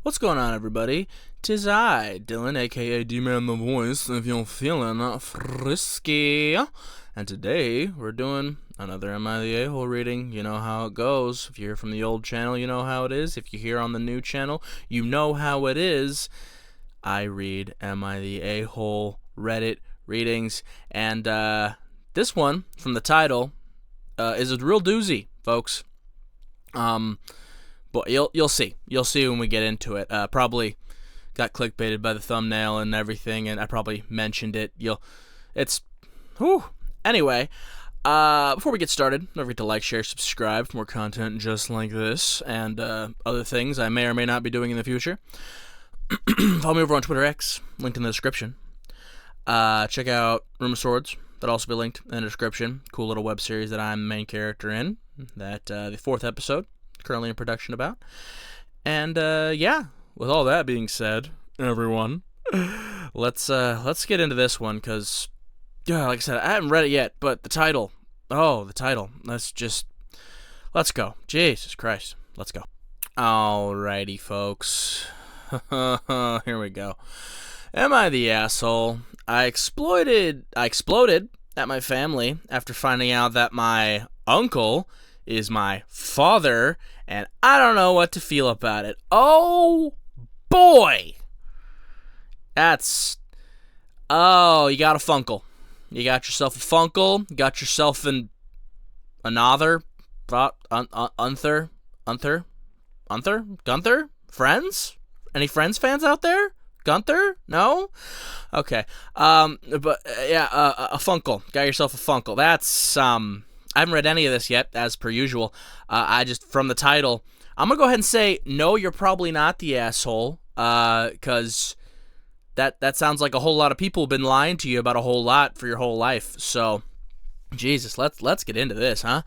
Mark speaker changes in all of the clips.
Speaker 1: What's going on, everybody? Tis I, Dylan, aka D-Man the Voice, if you're feeling frisky. And today, we're doing another Am I the A-Hole reading. You know how it goes. If you're from the old channel, you know how it is. If you're here on the new channel, you know how it is. I read Am I the A-Hole Reddit readings. And this one, from the title, is a real doozy, folks. But you'll see. You'll see when we get into it. Probably got clickbaited by the thumbnail and everything, and I probably mentioned it. Anyway, before we get started, don't forget to like, share, subscribe for more content just like this and other things I may or may not be doing in the future. Follow me over on Twitter X, linked in the description. Check out Room of Swords. That'll also be linked in the description. Cool little web series that I'm the main character in. That the 4th episode. Currently in production about. And with all that being said, everyone, let's get into this one, because like I said, I haven't read it yet, but the title, let's go. Jesus Christ, let's go. Alrighty, folks. Here we go. Am I the asshole? I exploded at my family after finding out that my uncle is my father, and I don't know what to feel about it. Oh, boy! You got a funkle. You got yourself a funkle. You got yourself another Gunther? Friends? Any Friends fans out there? Gunther? No? Okay. A funkle. Got yourself a funkle. That's, I haven't read any of this yet, as per usual. I just, from the title, I'm going to go ahead and say, no, you're probably not the asshole, because that sounds like a whole lot of people have been lying to you about a whole lot for your whole life. So, Jesus, let's get into this, huh?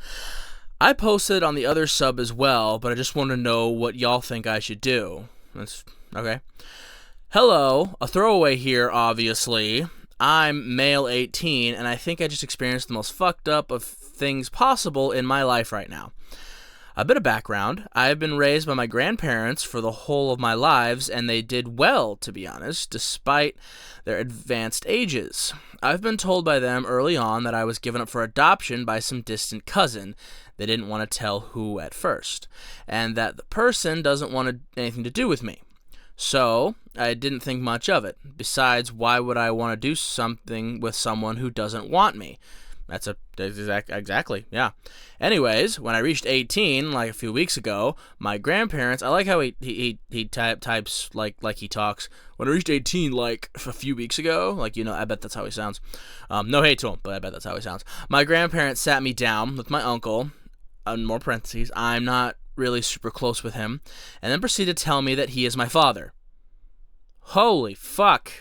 Speaker 1: I posted on the other sub as well, but I just want to know what y'all think I should do. Okay. Hello, a throwaway here, obviously. I'm male 18, and I think I just experienced the most fucked up of things possible in my life right now. A bit of background. I've been raised by my grandparents for the whole of my lives, and they did well, to be honest, despite their advanced ages. I've been told by them early on that I was given up for adoption by some distant cousin. They didn't want to tell who at first, and that the person doesn't want anything to do with me. So, I didn't think much of it. Besides, why would I want to do something with someone who doesn't want me? Exactly, yeah. Anyways, when I reached 18, like a few weeks ago, my grandparents, I like how he types like he talks. When I reached 18, like a few weeks ago, I bet that's how he sounds. No hate to him, but I bet that's how he sounds. My grandparents sat me down with my uncle, in more parentheses, I'm not really super close with him, and then proceeded to tell me that he is my father. Holy fuck.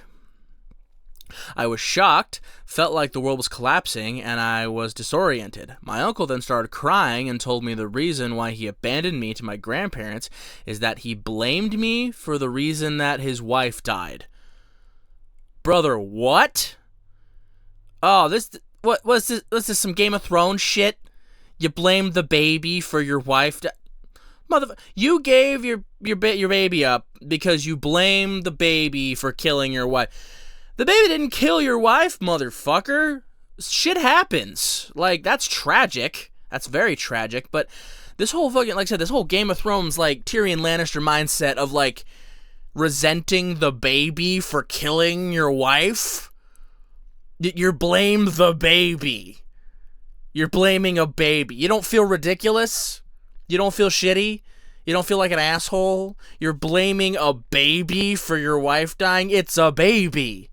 Speaker 1: I was shocked, felt like the world was collapsing, and I was disoriented. My uncle then started crying and told me the reason why he abandoned me to my grandparents is that he blamed me for the reason that his wife died. Brother, what? Oh, what was this? Was this some Game of Thrones shit? You blamed the baby for your wife? You gave your baby up because you blamed the baby for killing your wife. The baby didn't kill your wife, motherfucker. Shit happens. That's tragic. That's very tragic. But this whole fucking, like I said, this whole Game of Thrones, Tyrion Lannister mindset of, resenting the baby for killing your wife. You're blame the baby. You're blaming a baby. You don't feel ridiculous? You don't feel shitty? You don't feel like an asshole? You're blaming a baby for your wife dying? It's a baby.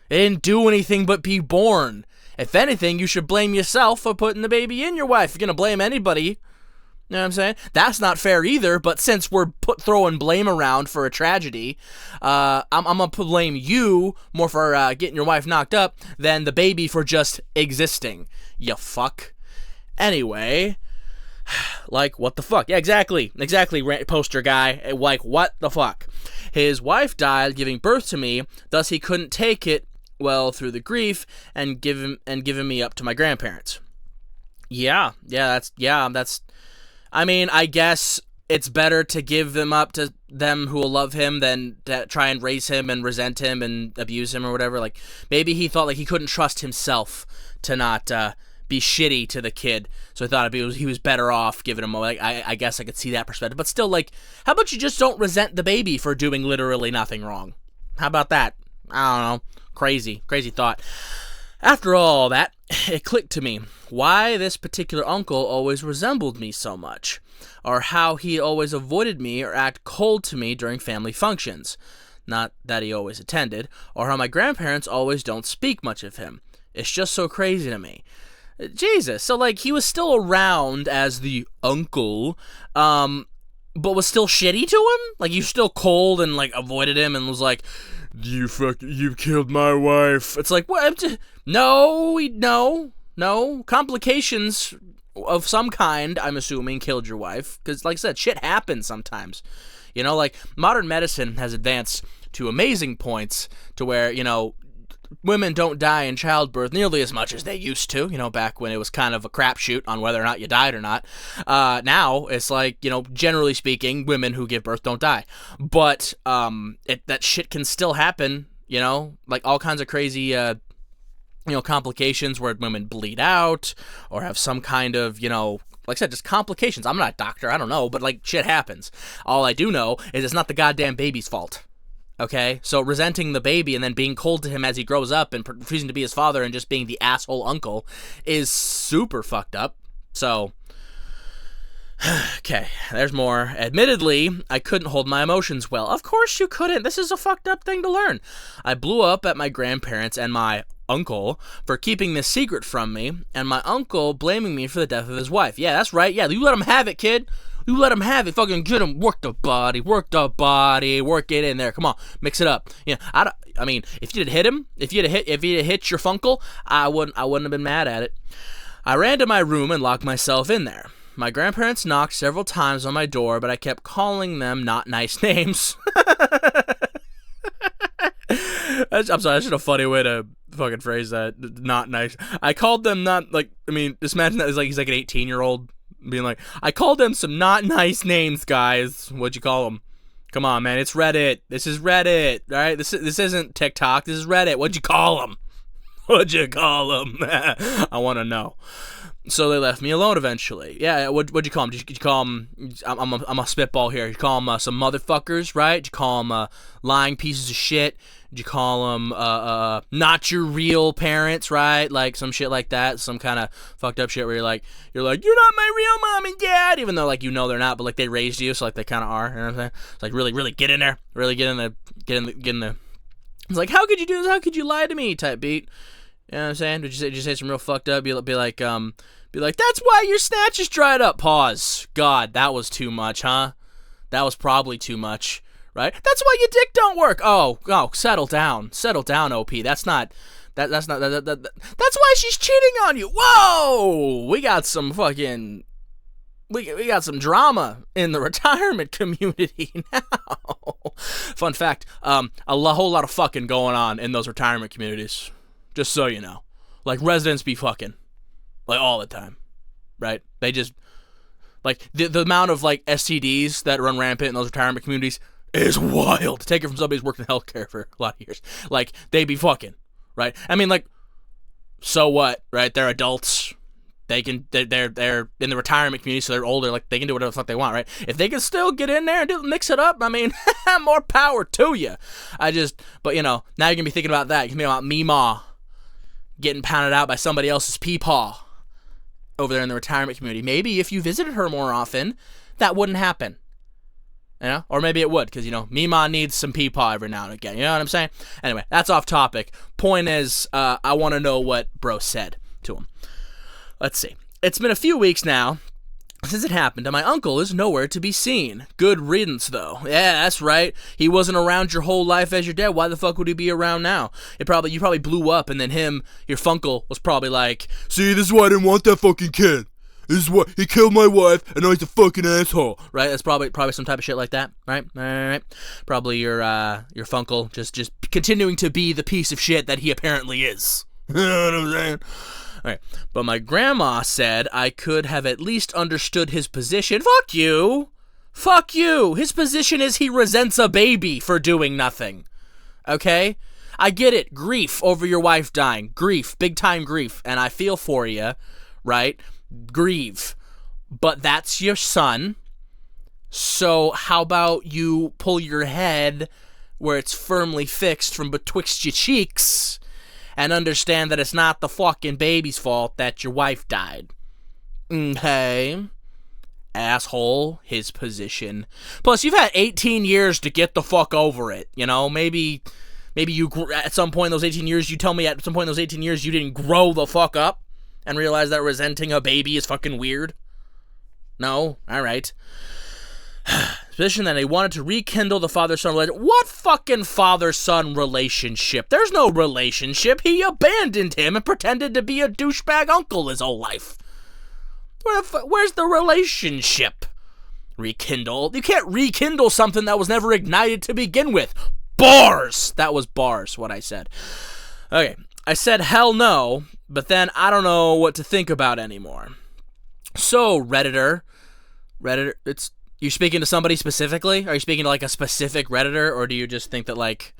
Speaker 1: It didn't do anything but be born. If anything, you should blame yourself for putting the baby in your wife. If you're going to blame anybody, you know what I'm saying? That's not fair either, but since we're throwing blame around for a tragedy, I'm going to blame you more for getting your wife knocked up than the baby for just existing. You fuck. Anyway, what the fuck? Yeah, exactly, poster guy. What the fuck? His wife died giving birth to me, thus he couldn't take it well through the grief and giving me up to my grandparents. That's I mean, I guess it's better to give them up to them who will love him than to try and raise him and resent him and abuse him or whatever. Like, maybe he thought like he couldn't trust himself to not be shitty to the kid, so I thought he was better off giving him. Like, I guess I could see that perspective, but still, like, how about you just don't resent the baby for doing literally nothing wrong? How about that? I don't know. Crazy thought. After all that, it clicked to me why this particular uncle always resembled me so much, or how he always avoided me or acted cold to me during family functions. Not that he always attended, or how my grandparents always don't speak much of him. It's just so crazy to me. Jesus, so like he was still around as the uncle, but was still shitty to him? Like, you still cold and like avoided him and was like, you killed my wife. It's like, what? No. Complications of some kind, I'm assuming, killed your wife. Because, like I said, shit happens sometimes. You know, like, modern medicine has advanced to amazing points to where, you know, women don't die in childbirth nearly as much as they used to, you know, back when it was kind of a crapshoot on whether or not you died or not. Now, it's like, you know, generally speaking, women who give birth don't die. But that shit can still happen, you know, like all kinds of crazy complications where women bleed out or have some kind of, you know, like I said, just complications. I'm not a doctor, I don't know, but like shit happens. All I do know is it's not the goddamn baby's fault. Okay? So resenting the baby and then being cold to him as he grows up and refusing to be his father and just being the asshole uncle is super fucked up. So, okay, there's more. Admittedly, I couldn't hold my emotions well. Of course you couldn't. This is a fucked up thing to learn. I blew up at my grandparents and my uncle for keeping this secret from me, and my uncle blaming me for the death of his wife. Yeah, that's right. Yeah, you let him have it, kid. You let him have it. Fucking get him. Work the body. Work it in there. Come on, mix it up. Yeah, I mean, if you'd hit him, if you'd hit your funkle, I wouldn't have been mad at it. I ran to my room and locked myself in there. My grandparents knocked several times on my door, but I kept calling them not nice names. I'm sorry, that's just a funny way to fucking phrase that. Not nice. I called them not, like, I mean, just imagine that he's like an 18-year-old being like, I called them some not nice names, guys. What'd you call them? Come on, man, it's Reddit. This is Reddit, right? This isn't TikTok. This is Reddit. What'd you call them? What'd you call them? I want to know. So they left me alone eventually. Yeah, what'd you call them? Did you call them, I'm a spitball here. Did you call them some motherfuckers, right? Did you call them lying pieces of shit? Did you call them not your real parents, right? Like some shit like that, some kind of fucked up shit where you're like, you're not my real mom and dad, even though like you know they're not, but like they raised you, so like they kind of are. You know what I'm saying? It's like really get in there, really get in the. It's like, how could you do this? How could you lie to me? Type beat. You know what I'm saying? Did you say some real fucked up? Be like, that's why your snatch is dried up. Pause. God, that was too much, huh? That was probably too much, right? That's why your dick don't work. Oh, settle down, OP. That's why she's cheating on you. Whoa, we got some fucking. We got some drama in the retirement community now. Fun fact, a whole lot of fucking going on in those retirement communities. Just so you know. Like, residents be fucking. Like, all the time. Right? They just... Like, the amount of, like, STDs that run rampant in those retirement communities is wild. Take it from somebody who's worked in healthcare for a lot of years. Like, they be fucking. Right? I mean, like, so what? Right? They're adults. They're in the retirement community, so they're older. Like, they can do whatever the fuck they want, right? If they can still get in there and mix it up, I mean, more power to you. But, you know, now you're going to be thinking about that. You're going to be about Meemaw getting pounded out by somebody else's peepaw over there in the retirement community. Maybe if you visited her more often, that wouldn't happen. You know? Or maybe it would, because, you know, Meemaw needs some peepaw every now and again. You know what I'm saying? Anyway, that's off topic. Point is, I want to know what bro said to him. Let's see. It's been a few weeks now since it happened, and my uncle is nowhere to be seen. Good riddance, though. Yeah, that's right. He wasn't around your whole life as your dad. Why the fuck would he be around now? You probably blew up, and then your funkle, was probably like, see, this is why I didn't want that fucking kid. This is why he killed my wife, and now he's a fucking asshole. Right? That's probably some type of shit like that. Right? All right. Probably your funkle just continuing to be the piece of shit that he apparently is. You know what I'm saying? Alright, but my grandma said I could have at least understood his position. Fuck you! Fuck you. His position is he resents a baby for doing nothing. Okay? I get it. Grief over your wife dying. Grief. Big time grief. And I feel for you, right? Grieve. But that's your son. So how about you pull your head where it's firmly fixed from betwixt your cheeks and understand that it's not the fucking baby's fault that your wife died. Okay? Asshole, his position. Plus, you've had 18 years to get the fuck over it, you know? Maybe you, at some point in those 18 years, you tell me at some point in those 18 years you didn't grow the fuck up and realize that resenting a baby is fucking weird. No? Alright. Position that they wanted to rekindle the father-son relationship. What fucking father-son relationship? There's no relationship. He abandoned him and pretended to be a douchebag uncle his whole life. Where's the relationship? Rekindle? You can't rekindle something that was never ignited to begin with. Bars! That was bars, what I said. Okay, I said hell no, but then I don't know what to think about anymore. So, Redditor, it's... You speaking to somebody specifically? Are you speaking to, like, a specific Redditor, or do you just think that, like,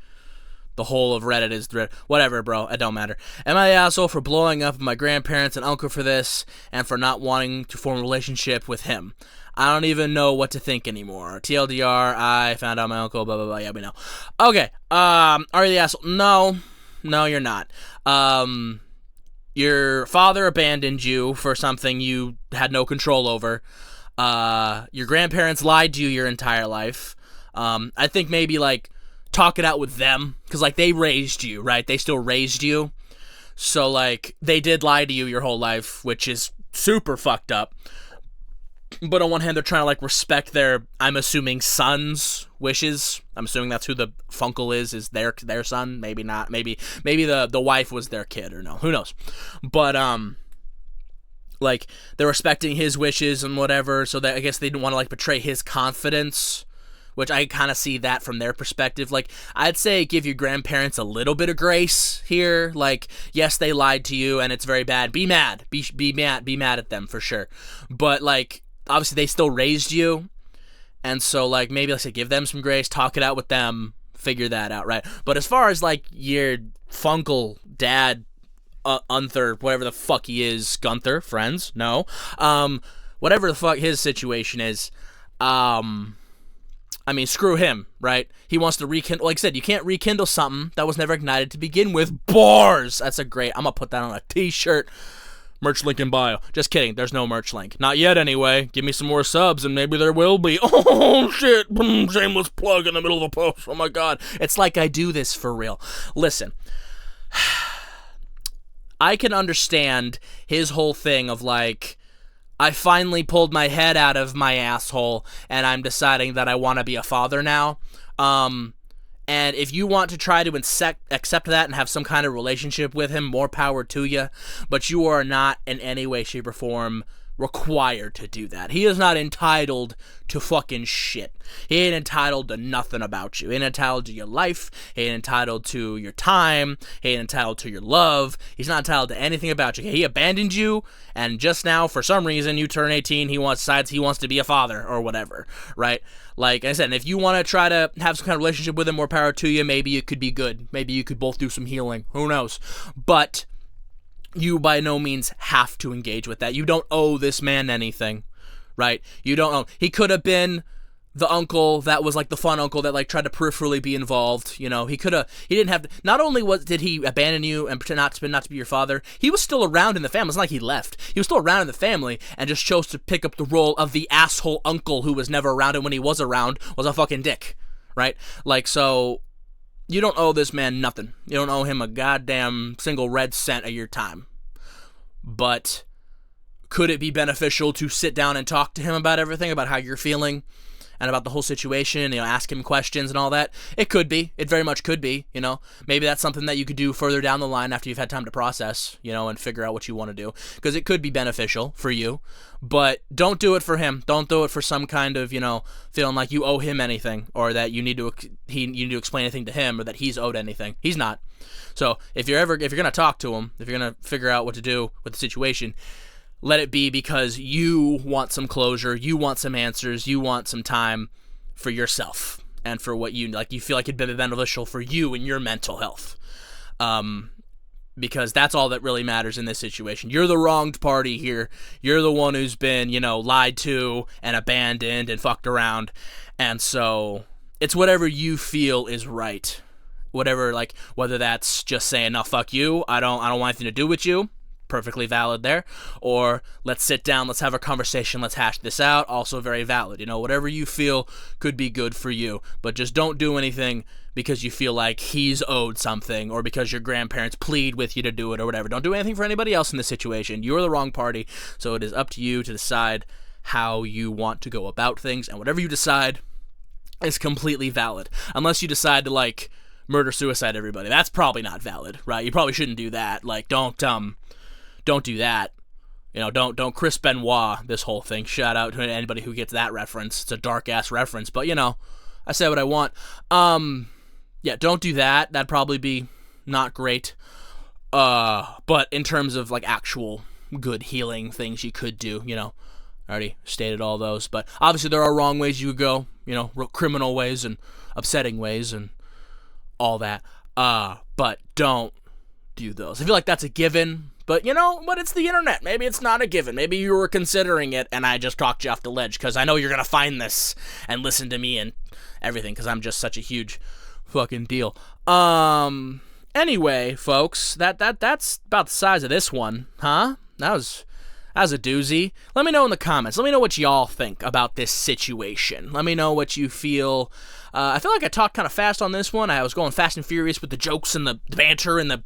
Speaker 1: the whole of Reddit is... Whatever, bro. It don't matter. Am I the asshole for blowing up my grandparents and uncle for this, and for not wanting to form a relationship with him? I don't even know what to think anymore. TLDR, I found out my uncle, blah, blah, blah. Yeah, we know. Okay. Are you the asshole? No. No, you're not. Your father abandoned you for something you had no control over. Your grandparents lied to you your entire life. I think maybe, like, talk it out with them, because, like, they raised you, right? They still raised you. So, like, they did lie to you your whole life, which is super fucked up. But on one hand, they're trying to, like, respect their, I'm assuming, son's wishes. I'm assuming that's who the funkle is their son. Maybe not. Maybe the wife was their kid, or no. Who knows? But, like, they're respecting his wishes and whatever, so that I guess they didn't want to, like, betray his confidence, which I kind of see that from their perspective. Like, I'd say give your grandparents a little bit of grace here. Like, yes, they lied to you and it's very bad. Be mad. Be mad at them for sure. But, like, obviously they still raised you, and so, like, maybe, like I said, give them some grace, talk it out with them, figure that out, right? But as far as, like, your funkle dad, Unther, whatever the fuck he is, Gunther, friends, no, whatever the fuck his situation is, I mean, screw him, right? He wants to rekindle, like I said, you can't rekindle something that was never ignited to begin with. Bars! That's a great, I'm gonna put that on a t-shirt. Merch link in bio. Just kidding, there's no merch link. Not yet, anyway. Give me some more subs, and maybe there will be. Oh, shit, shameless plug in the middle of a post. Oh my god. It's like I do this for real. Listen. I can understand his whole thing of, like, I finally pulled my head out of my asshole and I'm deciding that I want to be a father now. And if you want to try to accept that and have some kind of relationship with him, more power to you. But you are not in any way, shape, or form required to do that. He is not entitled to fucking shit. He ain't entitled to nothing about you. He ain't entitled to your life. He ain't entitled to your time. He ain't entitled to your love. He's not entitled to anything about you. He abandoned you, and just now, for some reason, you turn 18, decides he wants to be a father or whatever, right? Like I said, if you want to try to have some kind of relationship with him, more power to you. Maybe it could be good. Maybe you could both do some healing. Who knows? But you by no means have to engage with that. You don't owe this man anything, right? You don't owe. He could have been the uncle that was, like, the fun uncle that, like, tried to peripherally be involved. You know, he didn't have. Not only did he abandon you and pretend not to be your father, he was still around in the family. It's not like he left. He was still around in the family and just chose to pick up the role of the asshole uncle who was never around, and when he was around was a fucking dick, right? Like, so you don't owe this man nothing. You don't owe him a goddamn single red cent of your time. But could it be beneficial to sit down and talk to him about everything, about how you're feeling and about the whole situation, you know, ask him questions and all that? It could be. It very much could be, you know. Maybe that's something that you could do further down the line after you've had time to process, you know, and figure out what you want to do, because it could be beneficial for you. But don't do it for him. Don't do it for some kind of, you know, feeling like you owe him anything, or that you need to explain anything to him, or that he's owed anything. He's not. So if you're gonna talk to him, if you're gonna figure out what to do with the situation, let it be because you want some closure, you want some answers, you want some time for yourself and for what you feel like it'd be beneficial for you and your mental health. Because that's all that really matters in this situation. You're the wronged party here. You're the one who's been, lied to and abandoned and fucked around. And so it's whatever you feel is right. Whatever, whether that's just saying, no, fuck you, I don't want anything to do with you. Perfectly valid there. Or let's sit down, let's have a conversation, let's hash this out. Also very valid. Whatever you feel could be good for you. But just don't do anything because you feel like he's owed something or because your grandparents plead with you to do it or whatever. Don't do anything for anybody else in this situation. You're the wrong party, so it is up to you to decide how you want to go about things, and whatever you decide is completely valid. Unless you decide to, murder-suicide everybody. That's probably not valid, right? You probably shouldn't do that. Don't do that. Don't Chris Benoit this whole thing. Shout out to anybody who gets that reference. It's a dark-ass reference, but, I say what I want. Yeah, don't do that. That'd probably be not great. But in terms of, actual good healing things you could do, I already stated all those. But obviously there are wrong ways you could go, criminal ways and upsetting ways and all that. But don't do those. I feel like that's a given. But, but it's the internet. Maybe it's not a given. Maybe you were considering it, and I just talked you off the ledge, because I know you're going to find this and listen to me and everything, because I'm just such a huge fucking deal. Anyway, folks, that's about the size of this one, huh? That was a doozy. Let me know in the comments. Let me know what y'all think about this situation. Let me know what you feel. I feel like I talked kind of fast on this one. I was going fast and furious with the jokes and the banter and the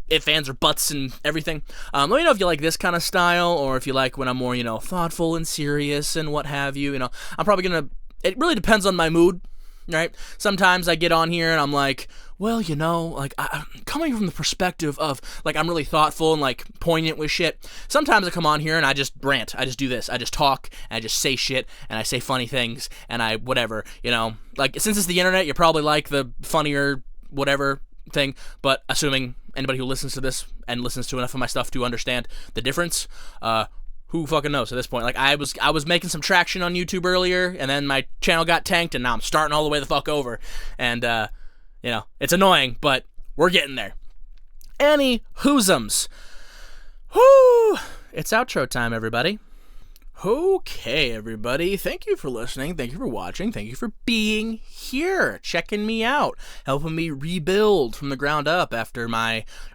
Speaker 1: if, ands, or buts and everything. Let me know if you like this kind of style or if you like when I'm more, thoughtful and serious and what have you. I'm probably going to... It really depends on my mood, right? Sometimes I get on here and I'm like, well, I'm coming from the perspective of, I'm really thoughtful and, poignant with shit. Sometimes I come on here and I just rant. I just do this. I just talk, and I just say shit, and I say funny things, and I whatever, since it's the internet, you're probably like the funnier whatever thing, but assuming anybody who listens to this and listens to enough of my stuff to understand the difference, who fucking knows at this point? I was making some traction on YouTube earlier, and then my channel got tanked, and now I'm starting all the way the fuck over, and, it's annoying, but we're getting there. Any whoosums. Whoo! It's outro time, everybody. Okay, everybody. Thank you for listening. Thank you for watching. Thank you for being here, checking me out, helping me rebuild from the ground up after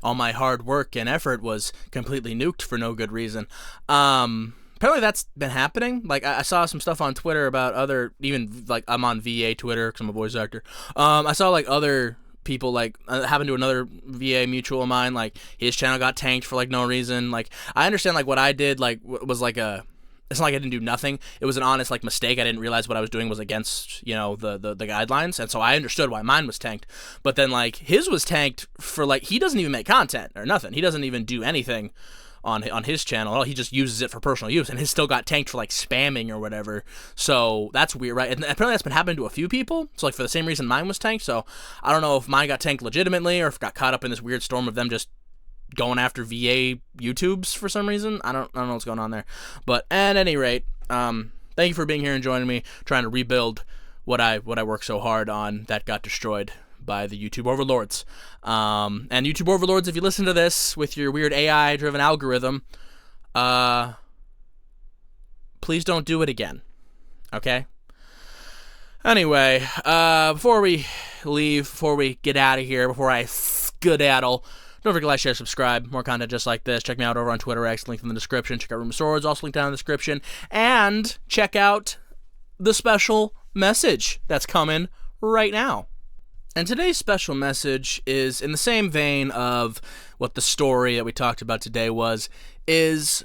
Speaker 1: all my hard work and effort was completely nuked for no good reason. Apparently that's been happening. I saw some stuff on Twitter about I'm on VA Twitter because I'm a voice actor. I saw other people happened to another VA mutual of mine. His channel got tanked for no reason. I understand what I did was it's not like I didn't do nothing. It was an honest mistake. I didn't realize what I was doing was against the guidelines, and so I understood why mine was tanked. But then his was tanked for he doesn't even make content or nothing. He doesn't even do anything on his channel. He just uses it for personal use, and his still got tanked for spamming or whatever. So that's weird, right? And apparently that's been happening to a few people. So for the same reason mine was tanked. So I don't know if mine got tanked legitimately or if it got caught up in this weird storm of them just going after VA YouTubes for some reason. I don't know what's going on there. But at any rate, thank you for being here and joining me, trying to rebuild what I worked so hard on that got destroyed by the YouTube overlords. And YouTube overlords, if you listen to this with your weird AI-driven algorithm, please don't do it again. Okay? Anyway, before we leave, before we get out of here, before I skedaddle, don't forget to like, share, subscribe. More content just like this. Check me out over on Twitter X, link in the description. Check out Room of Swords, also linked down in the description. And check out the special message that's coming right now. And today's special message is in the same vein of what the story that we talked about today was, is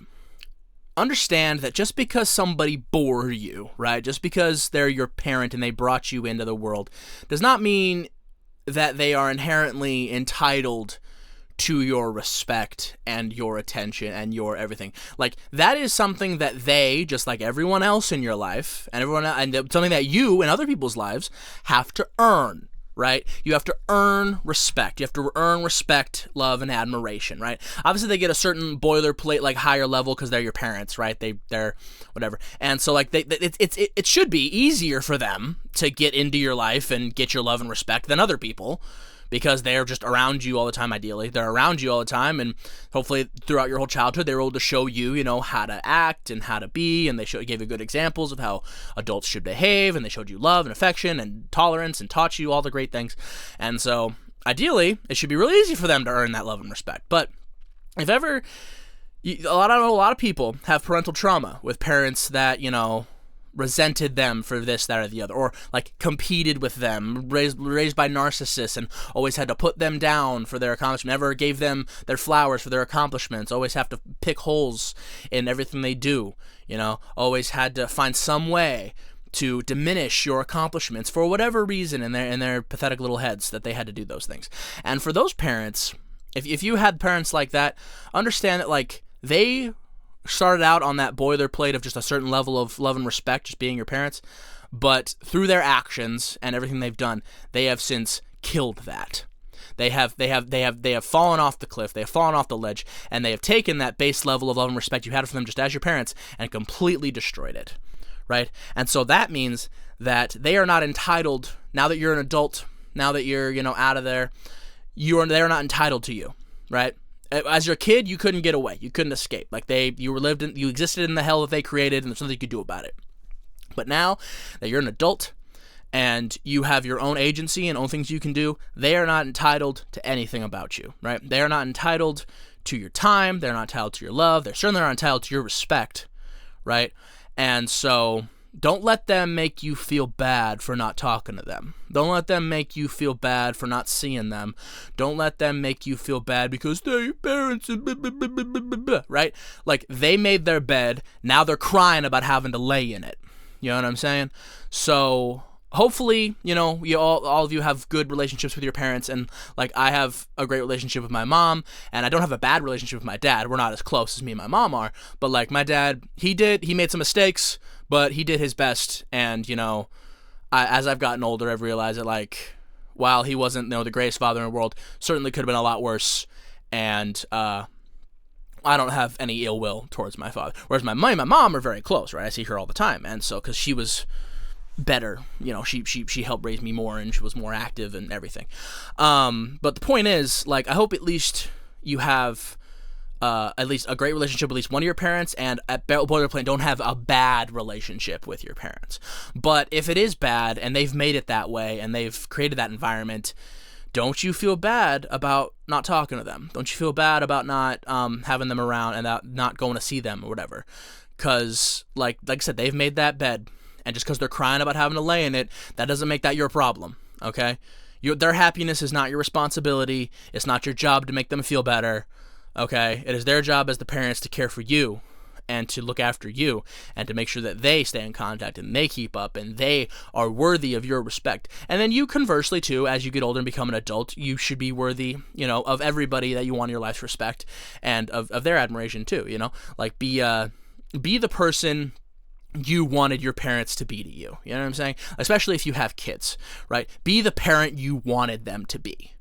Speaker 1: understand that just because somebody bore you, right, just because they're your parent and they brought you into the world, does not mean that they are inherently entitled to your respect and your attention and your everything. That is something that they, just like everyone else in your life, and something that you and other people's lives have to earn. right? You have to earn respect. You have to earn respect, love, and admiration, right? Obviously, they get a certain boilerplate, like higher level, because they're your parents, right? They're whatever, and so like it should be easier for them to get into your life and get your love and respect than other people, because they're just around you all the time. Ideally, they're around you all the time, and hopefully throughout your whole childhood, they were able to show you, how to act and how to be, and they gave you good examples of how adults should behave, and they showed you love and affection and tolerance and taught you all the great things. And so, ideally, it should be really easy for them to earn that love and respect. But if ever, a lot of people have parental trauma with parents that, resented them for this, that, or the other, or like competed with them, raised by narcissists, and always had to put them down for their accomplishment, never gave them their flowers for their accomplishments, always have to pick holes in everything they do, always had to find some way to diminish your accomplishments for whatever reason in their pathetic little heads that they had to do those things. And for those parents, if you had parents like that, understand that like they started out on that boilerplate of just a certain level of love and respect, just being your parents, but through their actions and everything they've done, they have since killed that. They have fallen off the cliff, they have fallen off the ledge, and they have taken that base level of love and respect you had for them just as your parents and completely destroyed it, right? And so that means that they are not entitled, now that you're an adult, now that you're, out of there, they're not entitled to you, right? As your kid, you couldn't get away. You couldn't escape. Like you existed in the hell that they created, and there's nothing you could do about it. But now that you're an adult and you have your own agency and own things you can do, they are not entitled to anything about you, right? They are not entitled to your time. They're not entitled to your love. They're certainly not entitled to your respect, right? And so don't let them make you feel bad for not talking to them. Don't let them make you feel bad for not seeing them. Don't let them make you feel bad because they're your parents, right? Like, they made their bed, now they're crying about having to lay in it. You know what I'm saying? So hopefully, all of you have good relationships with your parents, and like I have a great relationship with my mom, and I don't have a bad relationship with my dad. We're not as close as me and my mom are, but like my dad, he made some mistakes, but he did his best, and as I've gotten older, I've realized that like, while he wasn't the greatest father in the world, certainly could have been a lot worse, and I don't have any ill will towards my father. Whereas my mom and my mom are very close, right? I see her all the time, and so because she was better, she helped raise me more, and she was more active and everything. But the point is, like, I hope at least you have at least a great relationship with at least one of your parents, and at boilerplate, don't have a bad relationship with your parents. But if it is bad and they've made it that way and they've created that environment, don't you feel bad about not talking to them. Don't you feel bad about not having them around and not going to see them or whatever. Because like I said, they've made that bed, and just because they're crying about having to lay in it, that doesn't make that your problem, okay? Their happiness is not your responsibility. It's not your job to make them feel better, okay? It is their job as the parents to care for you and to look after you and to make sure that they stay in contact and they keep up and they are worthy of your respect. And then you, conversely, too, as you get older and become an adult, you should be worthy, of everybody that you want in your life's respect and of their admiration, too, Like, be the person you wanted your parents to be to you. You know what I'm saying? Especially if you have kids, right? Be the parent you wanted them to be.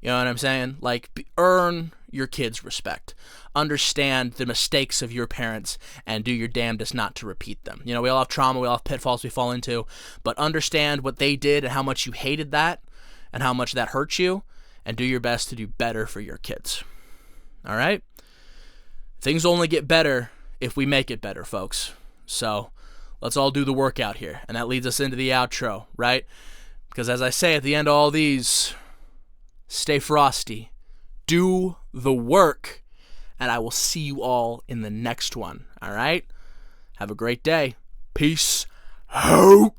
Speaker 1: You know what I'm saying? Like, earn your kids' respect. Understand the mistakes of your parents and do your damnedest not to repeat them. We all have trauma, we all have pitfalls we fall into, but understand what they did and how much you hated that and how much that hurt you, and do your best to do better for your kids. All right? Things only get better if we make it better, folks. So let's all do the work out here. And that leads us into the outro, right? Because as I say at the end of all these, stay frosty, do the work, and I will see you all in the next one, all right? Have a great day. Peace out.